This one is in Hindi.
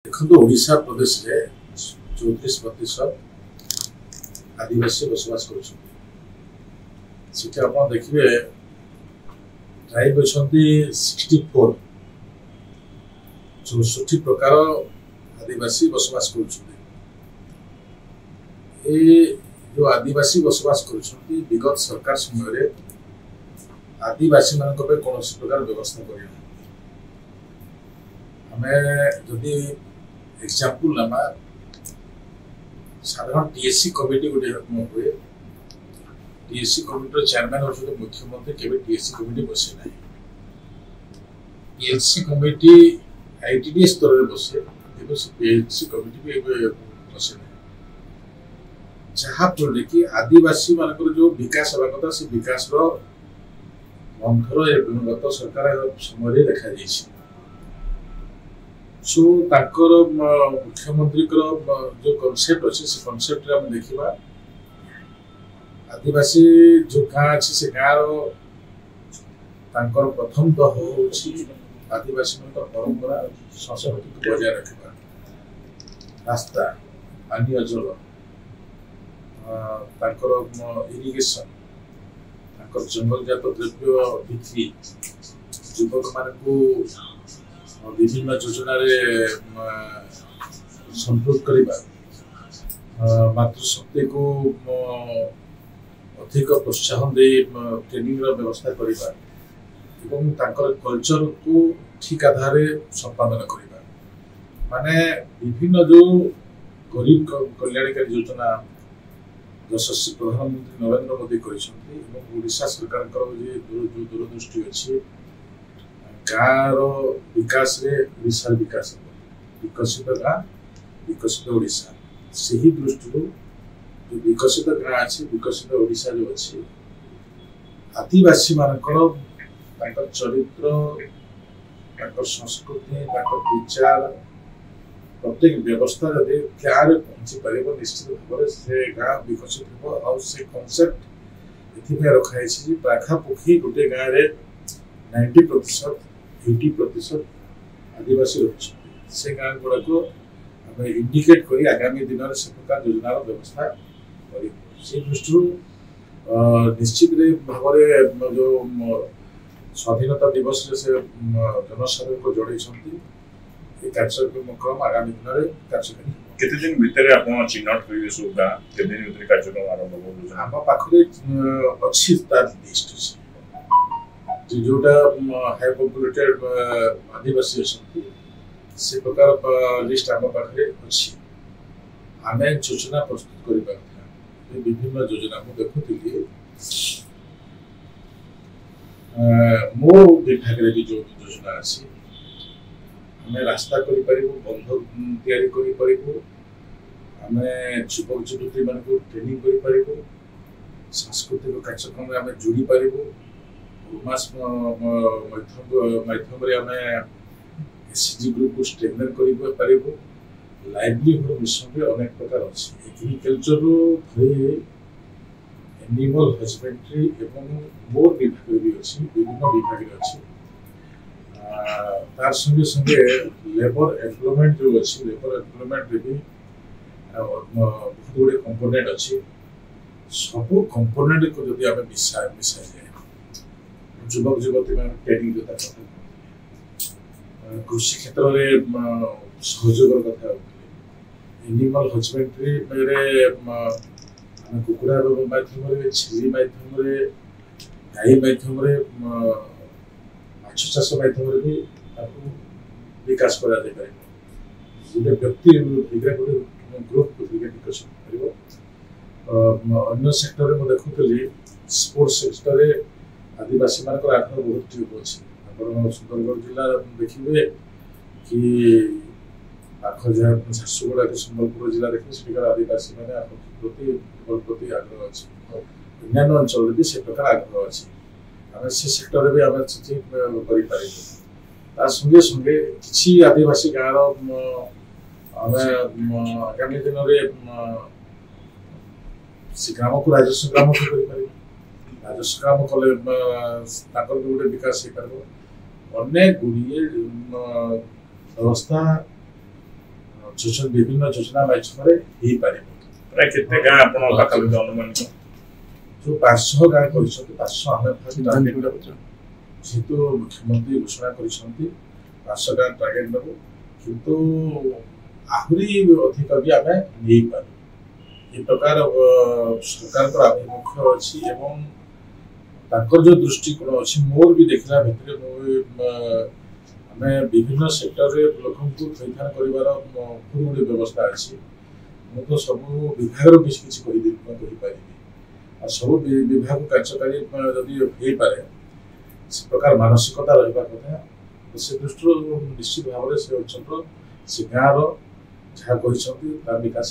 देखो ओडिशा प्रदेश रे 34% आदिवासी बसवास कर देखिए ट्राइब अच्छा 64 64 प्रकार आदिवासी बसवास कर जो आदिवासी बसवास कर विगत सरकार समय आदिवासी मान कौन प्रकार व्यवस्था कर जदि एग्जांपल नामा साधारण टीएससी कमिटी गोटे हुए टीएससी कमिटी चेयरमैन होते मुख्यमंत्री केवल टीएससी कमिटी बसे ना पीएलसी कमिटी आईटीडी स्तर में बसे पीएलसी कमिटी भी बसे ना जहाँफल कि आदिवासी मान जो विकास हवा कथा से विकास मंथर गत सरकार समय देखा सो मुख्यमंत्री जो कॉन्सेप्ट अच्छे से कॉन्सेप्ट देखा आदिवासी जो गाँ अच्छे से गाँव प्रथम तो हूँ आदिवासी परंपरा संस्कृति को बजाय रखा रास्ता पानी जल इरिगेशन जंगल जात द्रव्य बिक्री युवक मान विभिन्न योजना संपृक्त करने मातृशक्ति को अधिक प्रोत्साहन दे ट्रेनिंग व्यवस्था करने कल्चर को ठीक आधार संपादन करने माने विभिन्न जो गरीब कल्याणकारी योजना यशस्वी प्रधानमंत्री नरेंद्र मोदी ओडिशा सरकार जो दूरदृष्टि अच्छी गाँव विकास ओडिशा विकास विकसित गाँ विकसित ओडिशा से ही दृष्टि जो विकसित गाँ अच्छी विकसित ओडिशा जो अच्छी आदिवासी मानकर चरित्र संस्कृति विचार प्रत्येक व्यवस्था जब गाँव में पहुँची पार निश्चित भाव से गाँ विकसित हो से कनसेप्ट ये रखाई पाखापाखि गोटे गाँव में 90% आदिवासी रही से गाँ गुड़ाक आम इंडिकेट कर आगामी दिन में से प्रकार योजनार व्यवस्था कर दृष्टि निश्चित भाव जो स्वाधीनता दिवस से जनसाधारण को जोड़े कार्यक्रम आगामी दिन में कार्यक्रम केते दिन भीतर आपण चिन्हट होइबे सब गाँ केते दिन भीतर कार्यक्रम आरंभ हो हम पाखरे अछि तार लिस्ट जोटा हाई पॉपुलेटेड आदिवासी अच्छा से प्रकार लिस्ट आम पाखे अच्छी आम योजना प्रस्तुत कर विभिन्न योजना मुझे देखुली मो विभाग भी जो योजना अच्छी आम रास्ता कर बंध आम युवक युवती मान ट्रेनिंग कर सांस्कृतिक कार्यक्रम आम जोड़ी पारू माध्यम एसएचजी ग्रुप को स्ट्रेंथन कर लाइवलीहुड मिशन अनेक प्रकार अच्छी एग्रीकल्चर एनिमल हजबेंड्री एवं मोर विभाग भी अच्छी विभिन्न विभाग अच्छी तार संगे संगे लेबर एम्प्लॉयमेंट जो अच्छी लेबर एम्प्लॉयमेंट भी बहुत गुड़े कंपोनेंट अच्छी सब कंपोनेंट को जब आम मिसा जाए युवक युवती मान ट्रेनिंग कृषि क्षेत्र में सहयोग कथा एनिमल हजबेंड्री कुकुड़ा मध्यम छेली मध्यम गाई मध्यम माछ चाष मध्यम भी विकास कर गोटे व्यक्ति ग्रुप विकसित कर अन्य सेक्टर में देखुली स्पोर्ट्स सेक्टर आदिवासी मान आग्रह बहुत ठीक अच्छे सुंदरगढ़ जिला देखिए कि पाख जहाँ झारसुगुड़ा के संबलपुर जिला देखिए आदिवासी मैंने प्रति आग्रह अच्छे अन्य अंचल भी से प्रकार आग्रह अच्छे आम से सेक्टर भी आम संगे संगे किसी आदिवासी गाँव आम आगामी दिन में से ग्राम को राजस्व ग्राम कर राजस्व ग्राम कले गोटे विकास हो पार अनेक गुड़िए व्यवस्था ବିଭିନ୍ନ ଯୋଜନା ମାଧ୍ୟମରେ ହେଇପାରିବ। ପ୍ରାୟ କେତେ ଗାଁ ଆପଣ ପାଖାପାଖି ଅନୁମାନିତ? ଯୋଉ 500 ଗାଁ କହିଛନ୍ତି 500 ଆମେ ଯେହେତୁ ମୁଖ୍ୟମନ୍ତ୍ରୀ ଘୋଷଣା କରିଛନ୍ତି 500 ଗାଁ ଟାର୍ଗେଟ ନେବୁ, କିନ୍ତୁ ଆହୁରି ଅଧିକ ବି ଆମେ ନେଇପାରୁ। ଏ ପ୍ରକାର ସରକାରଙ୍କର ଆଭିମୁଖ୍ୟ ଅଛି ଏବଂ ତାଙ୍କର ଯୋଉ ଦୃଷ୍ଟିକୋଣ ଅଛି ମୋର ବି ଦେଖିଲା ଭିତରେ ଆମେ ବିଭିନ୍ନ ସେକ୍ଟରରେ ଲୋକଙ୍କୁ ଥଇଥାନ କରିବାର ଗୋଟେ ବ୍ୟବସ୍ଥା ଅଛି। ମୁଁ ତ ସବୁ ବିଭାଗର କିଛି କିଛି କହିପାରିବି ଆଉ ସବୁ ବିଭାଗ କାର୍ଯ୍ୟକାରୀ ଯଦି ହେଇପାରେ ସେ ପ୍ରକାର ମାନସିକତା ରହିବା କଥା। ସେ ଦୃଷ୍ଟିରୁ ନିଶ୍ଚିତ ଭାବରେ ସେ ଅଞ୍ଚଳର ସେ ଗାଁର ଯାହା କହିଛନ୍ତି ତାର ବିକାଶ